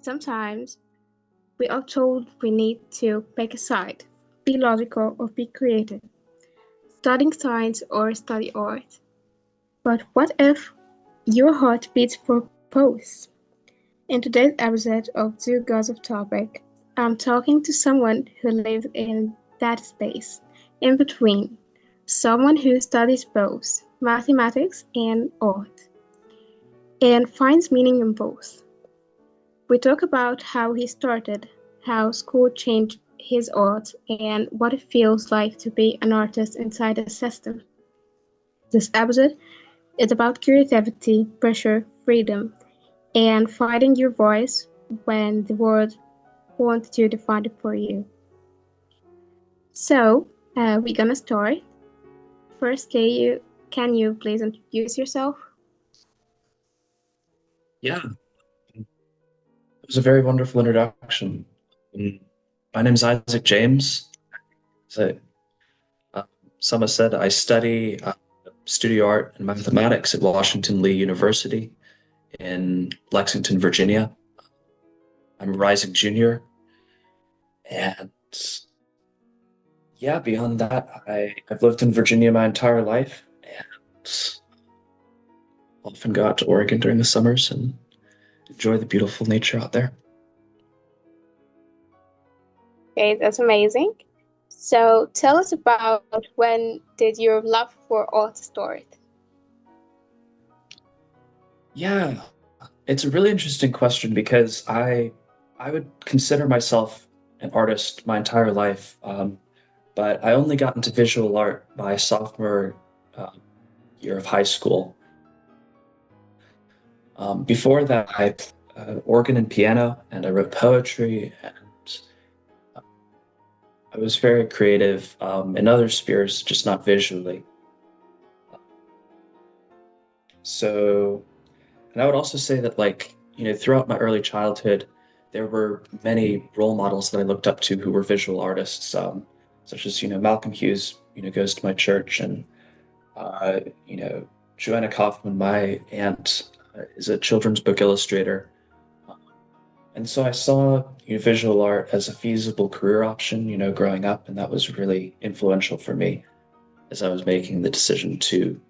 Sometimes we are told we need to pick a side, be logical or be creative, studying science or study art. But what if your heart beats for both? In today's episode of Two Girls of Topic, I'm talking to someone who lives in that space, in between, someone who studies both mathematics and art, and finds meaning in both. We talk about how he started, how school changed his art, and what it feels like to be an artist inside a system. This episode is about creativity, pressure, freedom, and finding your voice when the world wants to define it for you. So, we're gonna start. Firstly, can you please introduce yourself? Yeah, it was a very wonderful introduction. Um, My name's Isaac James. So, uh, some have said I study studio art and mathematics at Washington Lee University in Lexington, Virginia. I'm a rising junior, and yeah, beyond that, I've lived in Virginia my entire life and often go out to Oregon during the summers and enjoy the beautiful nature out there. Okay, that's amazing. So, tell us about when did your love for art start? Yeah, it's a really interesting question because I would consider myself an artist my entire life, but I only got into visual art my sophomore year of high school. Before that, I organ and piano, and I wrote poetry, and I was very creative in other spheres, just not visually. So, and I would also say that, like, throughout my early childhood, there were many role models that I looked up to who were visual artists, such as, Malcolm Hughes, goes to my church, and, uh, you know, Joanna Kaufman, my aunt, is a children's book illustrator. And so I saw, visual art as a feasible career option, growing up, and that was really influential for me as I was making the decision to,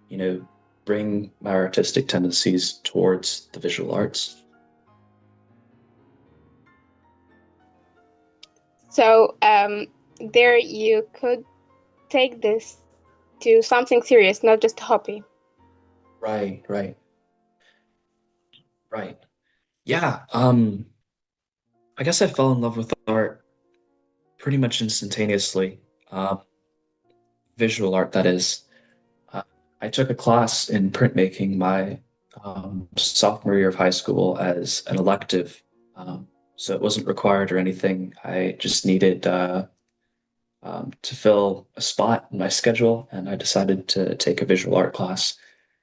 you know, bring my artistic tendencies towards the visual arts. So, there you could take this to something serious, not just a hobby. Right, right, right. Yeah, I guess I fell in love with art pretty much instantaneously. Visual art, that is. Uh, I took a class in printmaking my sophomore year of high school as an elective. So it wasn't required or anything. I just needed to fill a spot in my schedule, and I decided to take a visual art class.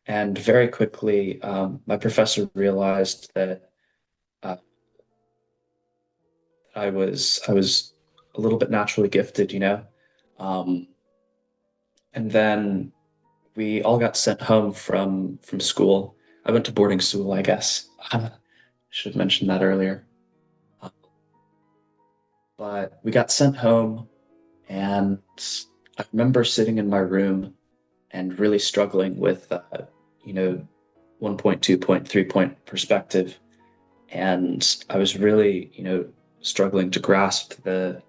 And very quickly, my professor realized that uh, I was a little bit naturally gifted. Um, and then we all got sent home from school. I went to boarding school, I guess. Should have mentioned that earlier. Uh, But we got sent home, and I remember sitting in my room and really struggling with, you know, 1 point, 2 point, 3 point perspective. And I was really, struggling to grasp I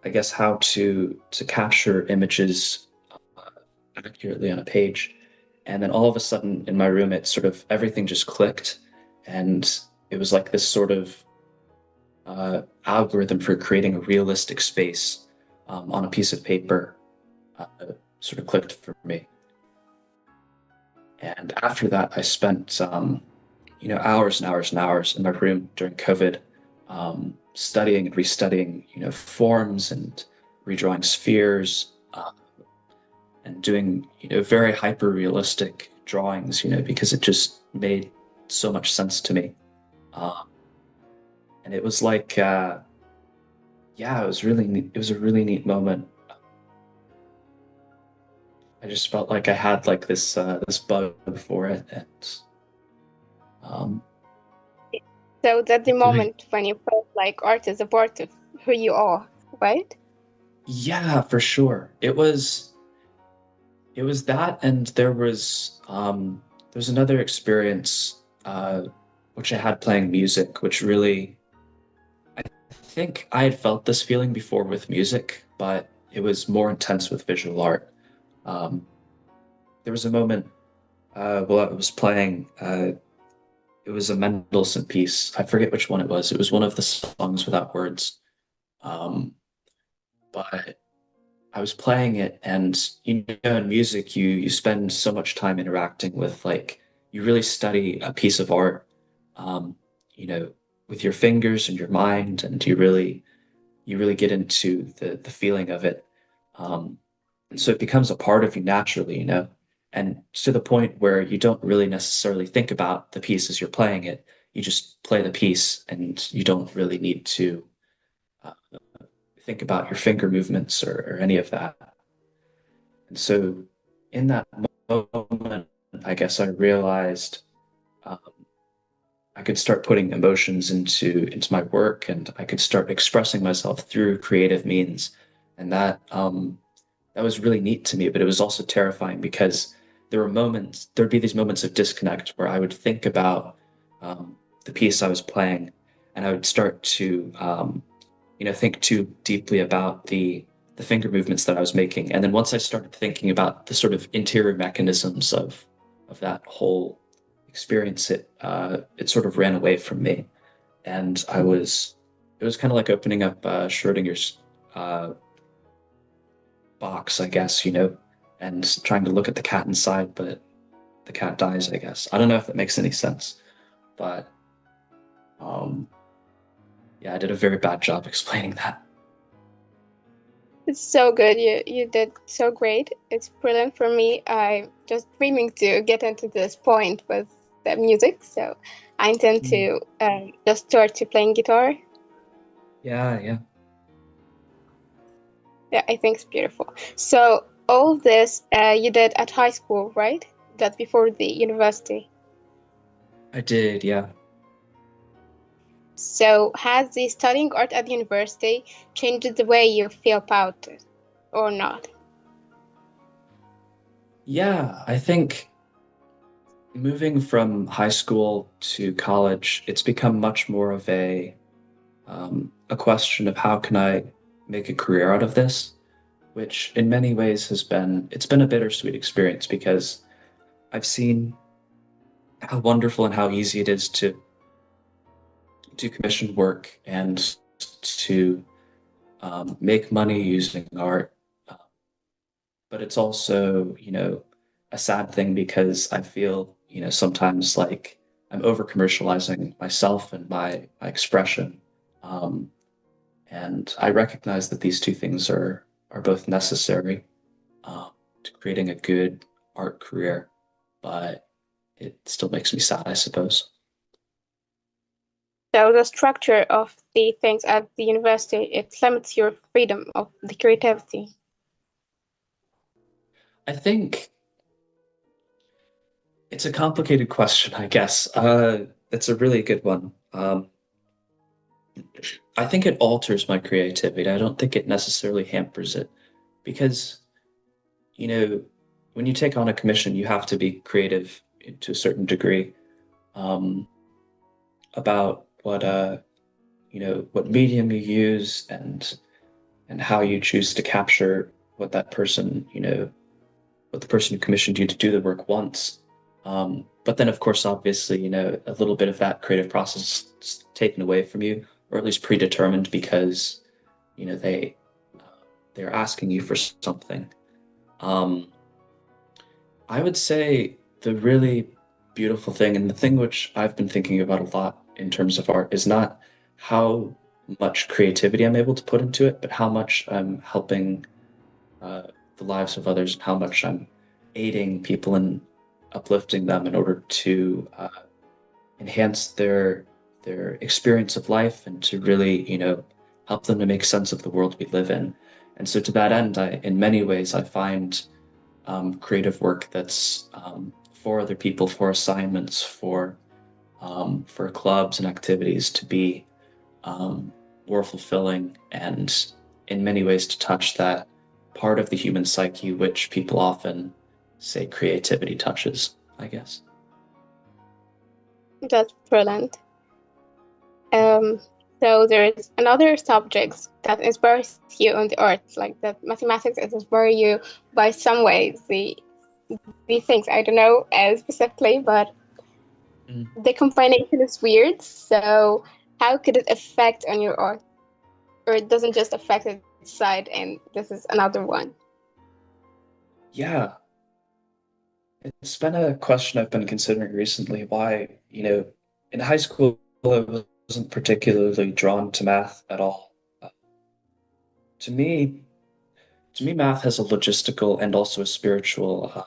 guess, how to capture images uh, accurately on a page. And then all of a sudden in my room, it sort of everything just clicked, and it was like this sort of algorithm for creating a realistic space on a piece of paper uh, sort of clicked for me. And after that, I spent hours and hours and hours in my room during COVID, studying and restudying, forms and redrawing spheres, and doing, very hyper realistic drawings, because it just made so much sense to me. Um, and it was like, yeah, it was really neat. It was a really neat moment. I just felt like I had like this bug for it, and um, So that's the Doing moment when you felt like art is a part of who you are, right? Yeah, for sure. It was that, and there was another experience which I had playing music, which really I think I had felt this feeling before with music, but it was more intense with visual art. Um, there was a moment while I was playing. It was a Mendelssohn piece. I forget which one it was. It was one of the songs without words. Um, but I was playing it, and in music, you spend so much time interacting with you really study a piece of art, um, you know, with your fingers and your mind, and you really get into the feeling of it. Um, and so it becomes a part of you naturally. And to the point where you don't really necessarily think about the piece as you're playing it. You just play the piece, and you don't really need to uh, think about your finger movements or any of that. And so in that moment, I guess I realized um, I could start putting emotions into my work, and I could start expressing myself through creative means. And that was really neat to me, but it was also terrifying because there'd be these moments of disconnect where I would think about the piece I was playing, and I would start to think too deeply about the finger movements that I was making. And then once I started thinking about the sort of interior mechanisms of that whole experience, it sort of ran away from me. And it was kind of like opening up Schrodinger's uh, box, I guess, and trying to look at the cat inside, but the cat dies, I guess. I don't know if that makes any sense, but um, yeah, I did a very bad job explaining that. It's so good. You did so great. It's brilliant for me. I'm just dreaming to get into this point with the music, so I intend Mm. to just start to playing guitar. Yeah, yeah. Yeah, I think it's beautiful. So all this you did at high school, right? That's before the university. I did, yeah. So has the studying art at the university changed the way you feel about it or not? Yeah, I think moving from high school to college, it's become much more of a question of how can I make a career out of this, which in many ways it's been a bittersweet experience because I've seen how wonderful and how easy it is to do commission work and to make money using art. Uh, but it's also a sad thing because I feel sometimes like I'm over commercializing myself and my expression. Um, and I recognize that these two things are both necessary to creating a good art career, but it still makes me sad, I suppose. So the structure of the things at the university, it limits your freedom of the creativity. I think it's a complicated question, I guess. It's a really good one. I think it alters my creativity. I don't think it necessarily hampers it because, you know, when you take on a commission, you have to be creative to a certain degree um, about what medium you use and how you choose to capture what the person who commissioned you to do the work wants. But then, of course, obviously, a little bit of that creative process is taken away from you, or at least predetermined because, you know, they're asking you for something. Um, I would say the really beautiful thing, and the thing which I've been thinking about a lot in terms of art, is not how much creativity I'm able to put into it, but how much I'm helping uh, the lives of others and how much I'm aiding people and uplifting them in order to enhance their experience of life and to really help them to make sense of the world we live in. And so to that end, in many ways, I find creative work that's for other people, for assignments, for for clubs and activities to be um, more fulfilling and in many ways to touch that part of the human psyche which people often say creativity touches, I guess. That's brilliant. Um, so there's another subject that inspires you on the arts, like that mathematics is inspire you by some ways. The things I don't know specifically, but Mm. the combination is weird. So how could it affect on your art, or it doesn't just affect its side? And this is another one. Yeah, it's been a question I've been considering recently why, in high school I wasn't particularly drawn to math at all. To me, to me, math has a logistical and also a spiritual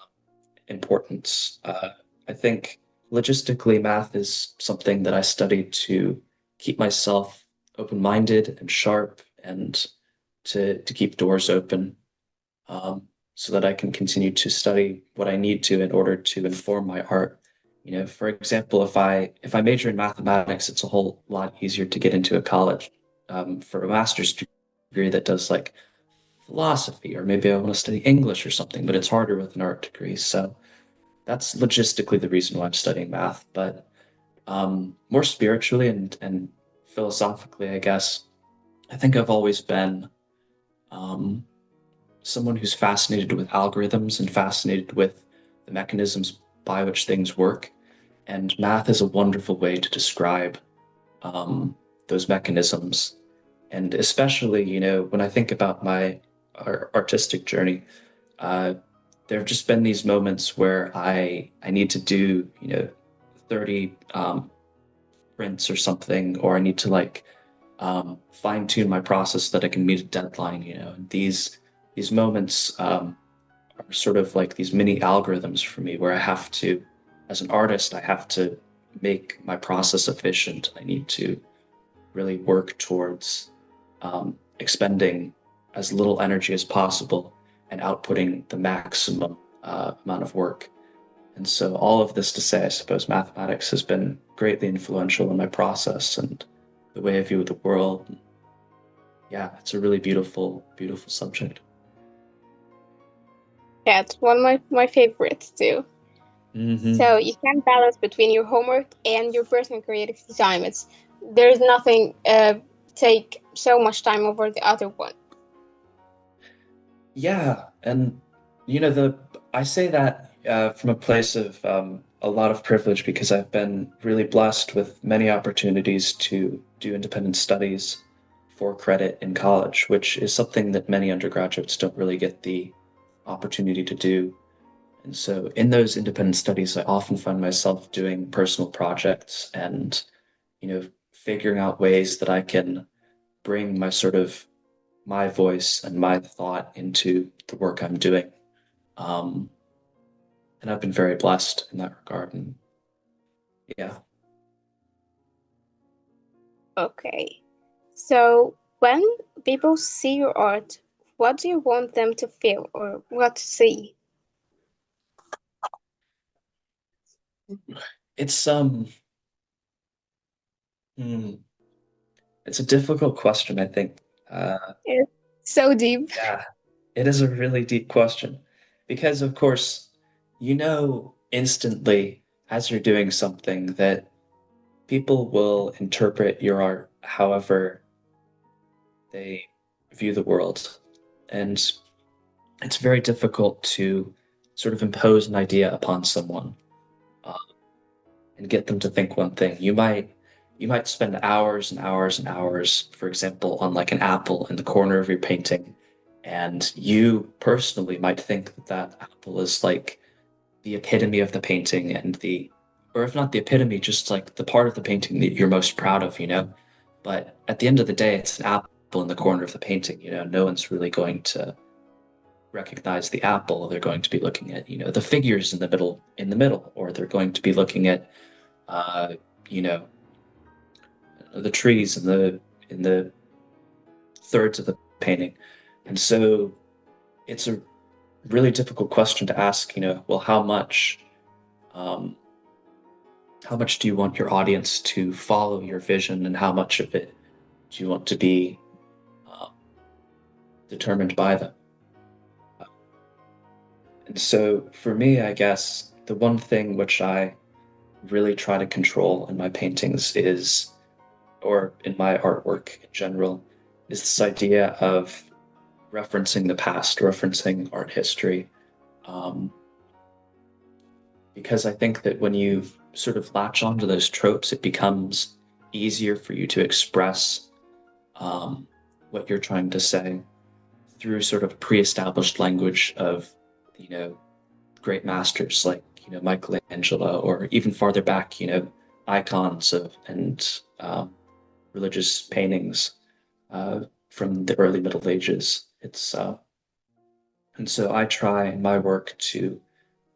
importance. I think logistically, math is something that I study to keep myself open-minded and sharp and to keep doors open so that I can continue to study what I need to in order to inform my art. For example, if I major in mathematics, it's a whole lot easier to get into a college for a master's degree that does like philosophy, or maybe I want to study English or something, but it's harder with an art degree. So that's logistically the reason why I'm studying math. But more spiritually and philosophically, I guess, I think I've always been um, someone who's fascinated with algorithms and fascinated with the mechanisms by which things work. And math is a wonderful way to describe um, those mechanisms. And especially, when I think about my artistic journey, uh, there have just been these moments where I need to do, 30 prints or something, or I need to like fine tune my process so that I can meet a deadline, And these moments are sort of like these mini algorithms for me where I have to, as an artist, I have to make my process efficient. I need to really work towards expending as little energy as possible and outputting the maximum amount of work. And so, all of this to say, I suppose mathematics has been greatly influential in my process and the way I view the world. Yeah, it's a really beautiful, beautiful subject. Yeah, it's one of my favorites too. Hmm. So you can balance between your homework and your personal creative time. There's nothing take so much time over the other one. Yeah, and the I say that from a place of a lot of privilege because I've been really blessed with many opportunities to do independent studies for credit in college, which is something that many undergraduates don't really get the opportunity to do. And so in those independent studies, I often find myself doing personal projects and, figuring out ways that I can bring my sort of my voice and my thought into the work I'm doing. Um, and I've been very blessed in that regard. And yeah. Okay. So when people see your art, what do you want them to feel or what to see? It's hmm, it's a difficult question, I think. It's so deep. Yeah, it is a really deep question because of course, instantly as you're doing something that people will interpret your art however they view the world. And it's very difficult to sort of impose an idea upon someone uh, and get them to think one thing. You might spend hours and hours and hours, for example, on like an apple in the corner of your painting, and you personally might think that that apple is like the epitome of the painting and or if not the epitome, just like the part of the painting that you're most proud of. But at the end of the day, it's an apple in the corner of the painting. No one's really going to recognize the apple. They're going to be looking at, the figures in the middle, or they're going to be looking at, uh, you know, the trees in the thirds of the painting. And so it's a really difficult question to ask, well, how much um, how much do you want your audience to follow your vision, and how much of it do you want to be uh, determined by them? And so for me, I guess the one thing which I really try to control in my paintings is, or in my artwork in general, is this idea of referencing the past, referencing art history. Um, because I think that when you sort of latch onto those tropes, it becomes easier for you to express um, what you're trying to say through sort of pre-established language of, you know, great masters like, Michelangelo, or even farther back, icons of and religious paintings uh, from the early Middle Ages. It's And so I try in my work to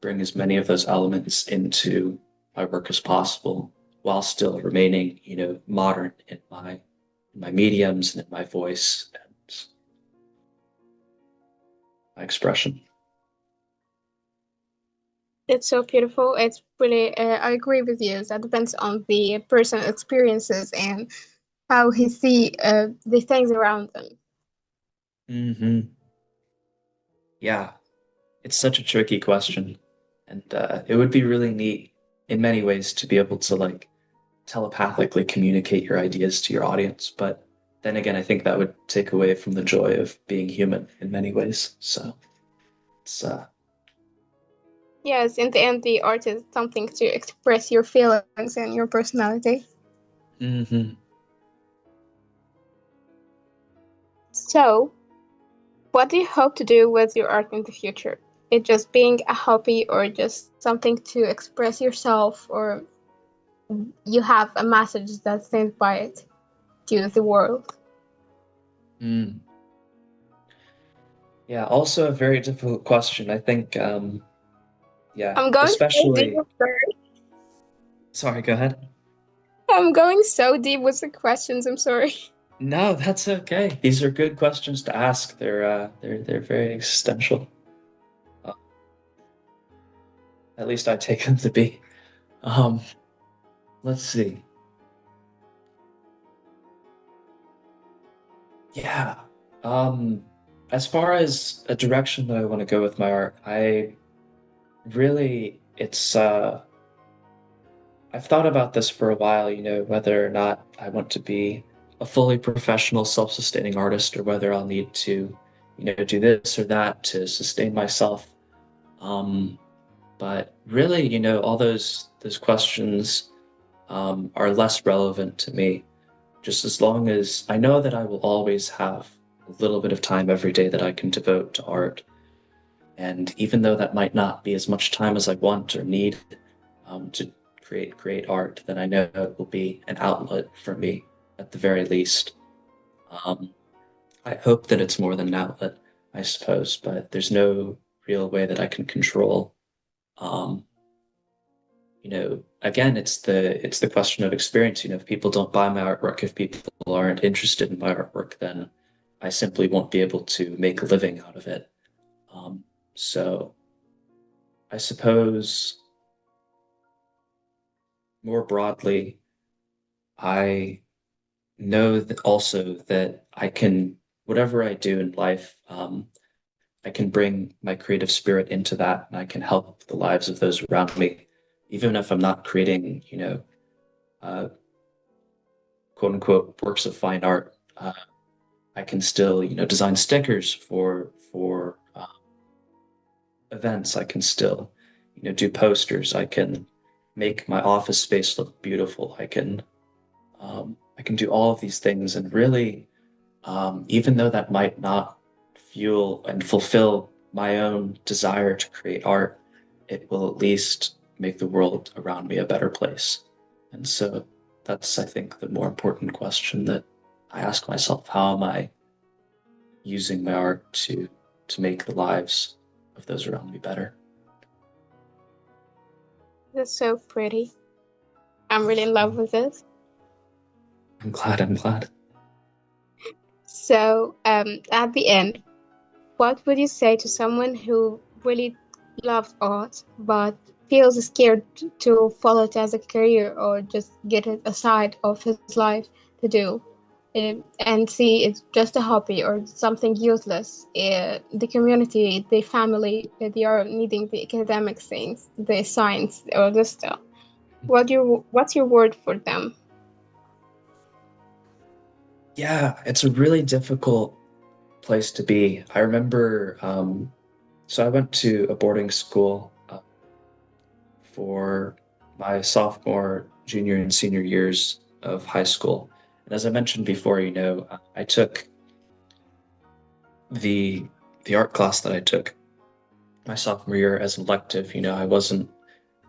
bring as many of those elements into my work as possible, while still remaining, modern in my mediums and in my voice and my expression. It's so beautiful. It's really, I agree with you. That depends on the person's experiences and how he see the things around them. Hmm. Yeah, it's such a tricky question, and it would be really neat in many ways to be able to like telepathically communicate your ideas to your audience. But then again, I think that would take away from the joy of being human in many ways. So it's Yes, in the end, the art is something to express your feelings and your personality. hmm. So, what do you hope to do with your art in the future? It just being a hobby or just something to express yourself, or you have a message that's sent by it to the world? Mm. Yeah, also a very difficult question. I think, yeah, I'm going so deep especially, with the, sorry, go ahead. I'm going so deep with the questions. I'm sorry. No, that's okay. These are good questions to ask. They're very existential. Uh, at least I take them to be. Um, let's see. Yeah. Um, as far as a direction that I want to go with my art, I really it's I've thought about this for a while, whether or not I want to be a fully professional, self-sustaining artist, or whether I'll need to, do this or that to sustain myself. Um, but really, all those questions are less relevant to me, just as long as I know that I will always have a little bit of time every day that I can devote to art. And even though that might not be as much time as I want or need to create great art, then I know it will be an outlet for me at the very least. Um, I hope that it's more than an outlet, I suppose, but there's no real way that I can control. Um, Again, it's the question of experience. If people don't buy my artwork, if people aren't interested in my artwork, then I simply won't be able to make a living out of it. So I suppose more broadly, I know that also that I can, whatever I do in life, I can bring my creative spirit into that, and I can help the lives of those around me, even if I'm not creating, uh, quote unquote works of fine art. I can still, design stickers for events. I can still, do posters. I can make my office space look beautiful. I can do all of these things, and really, even though that might not fuel and fulfill my own desire to create art, it will at least make the world around me a better place. And so that's, I think, the more important question that I ask myself: how am I using my art to make the lives of those around me better? That's so pretty. I'm really in love with this. I'm glad. I'm glad. So, at the end, what would you say to someone who really loves art but feels scared to follow it as a career or just get it aside of his life to do and see it's just a hobby or something useless. The community, the family, they are needing the academic things, the science or this stuff. What's your word for them? Yeah, it's a really difficult place to be. I remember, so I went to a boarding school for my sophomore, junior, and senior years of high school. And as I mentioned before, I took the the art class that I took my sophomore year as an elective.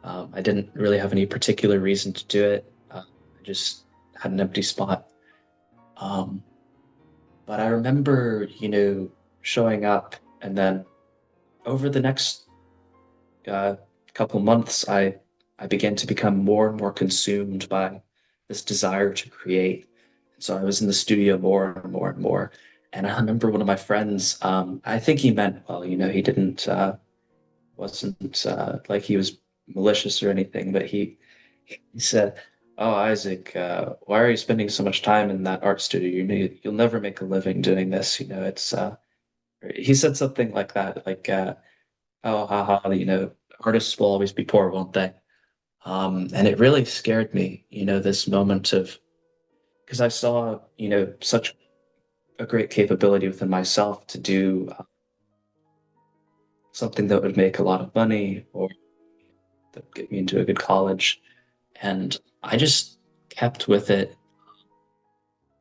I didn't really have any particular reason to do it. I just had an empty spot. Um, but I remember, showing up, and then over the next uh, couple months, I began to become more and more consumed by this desire to create. And so I was in the studio more and more and more. And I remember one of my friends, I think he meant well, he didn't wasn't like he was malicious or anything, but he said, "Oh, Isaac, why are you spending so much time in that art studio? You'll never make a living doing this. It's." He said something like that, like, "Oh, haha, artists will always be poor, won't they?" And it really scared me, this moment of because I saw, such a great capability within myself to do something that would make a lot of money or that would get me into a good college. And I just kept with it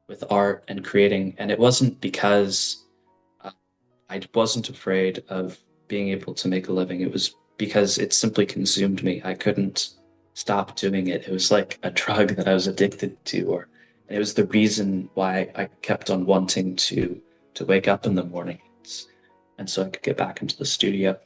with art and creating. And it wasn't because uh, I wasn't afraid of being able to make a living. It was because it simply consumed me. I couldn't stop doing it. It was like a drug that I was addicted to, or and it was the reason why I kept on wanting to wake up in the mornings, and so I could get back into the studio.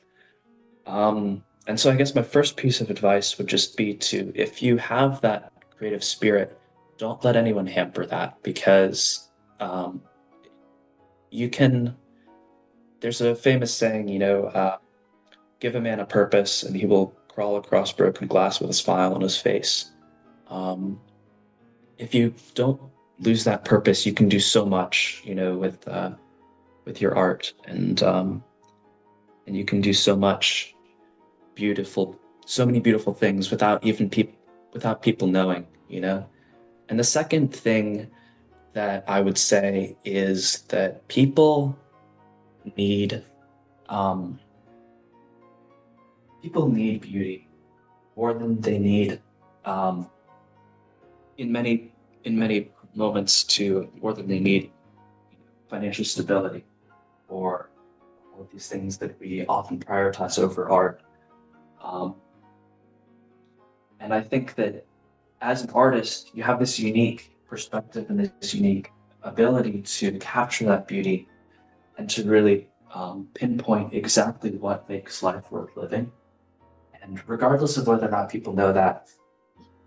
And so I guess my first piece of advice would just be to, if you have that creative spirit, don't let anyone hamper that because um, you can. There's a famous saying, give a man a purpose and he will crawl across broken glass with a smile on his face. Um, if you don't lose that purpose, you can do so much, with your art, and you can do so many beautiful things without people knowing, And the second thing that I would say is that need um, people need beauty more than they need um, in many moments to more than they need financial stability or all of these things that we often prioritize over art. Um, and I think that as an artist, you have this unique perspective and this unique ability to capture that beauty and to really pinpoint exactly what makes life worth living. And regardless of whether or not people know that,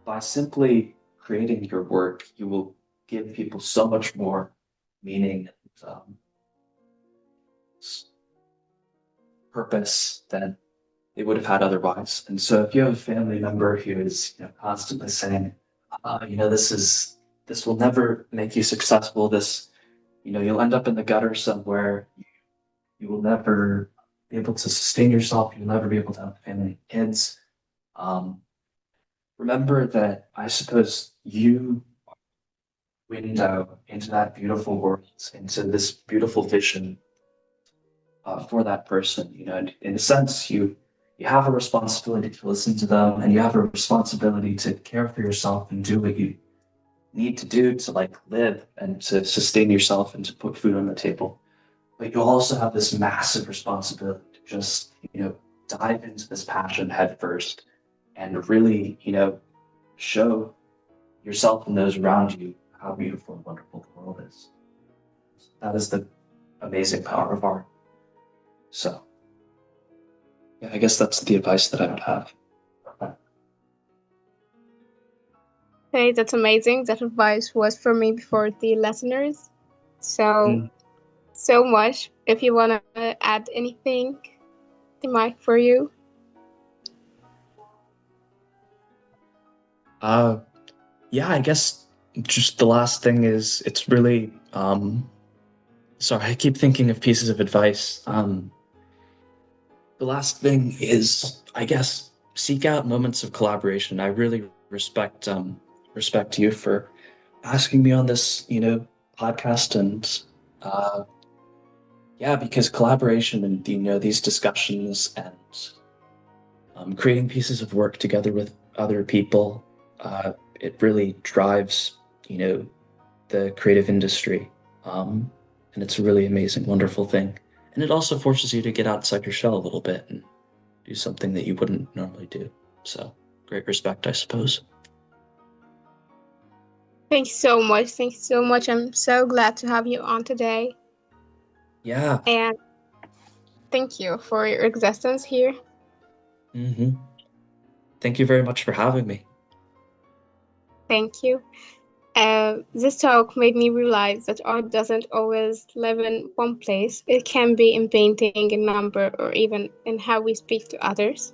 by simply creating your work, you will give people so much more meaning and purpose than they would have had otherwise. And so if you have a family member who is constantly saying, this will never make you successful, you'll end up in the gutter somewhere, you will never be able to sustain yourself, you'll never be able to have a family and kids. Um, Remember that I suppose you window into that beautiful world, into this beautiful vision for that person. And in a sense, you have a responsibility to listen to them, and you have a responsibility to care for yourself and do what you need to do to like live and to sustain yourself and to put food on the table. But you also have this massive responsibility to just dive into this passion head first and really show yourself and those around you how beautiful and wonderful the world is. That is the amazing power of art. So, yeah, I guess that's the advice that I would have. Hey, that's amazing. That advice was for me before the listeners. So, Mm. so much. If you want to add anything, the mic for you. Uh, yeah, I guess just the last thing is it's really sorry, I keep thinking of pieces of advice. The last thing is, I guess, seek out moments of collaboration. I really respect you for asking me on this, podcast and uh yeah, because collaboration and these discussions and creating pieces of work together with other people, it really drives, the creative industry. And it's a really amazing, wonderful thing. And it also forces you to get outside your shell a little bit and do something that you wouldn't normally do. So, great respect, I suppose. Thanks so much. Thanks so much. I'm so glad to have you on today. Yeah. And thank you for your existence here. hmm Thank you very much for having me. Thank you. This talk made me realize that art doesn't always live in one place. It can be in painting, in number, or even in how we speak to others.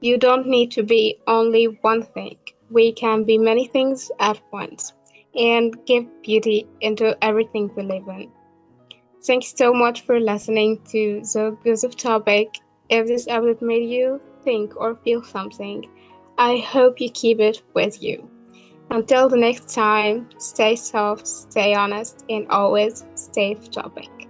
You don't need to be only one thing. We can be many things at once and give beauty into everything we live in. Thanks so much for listening to the Gossip Topic. If this episode made you think or feel something, I hope you keep it with you. Until the next time, stay soft, stay honest, and always stay topic.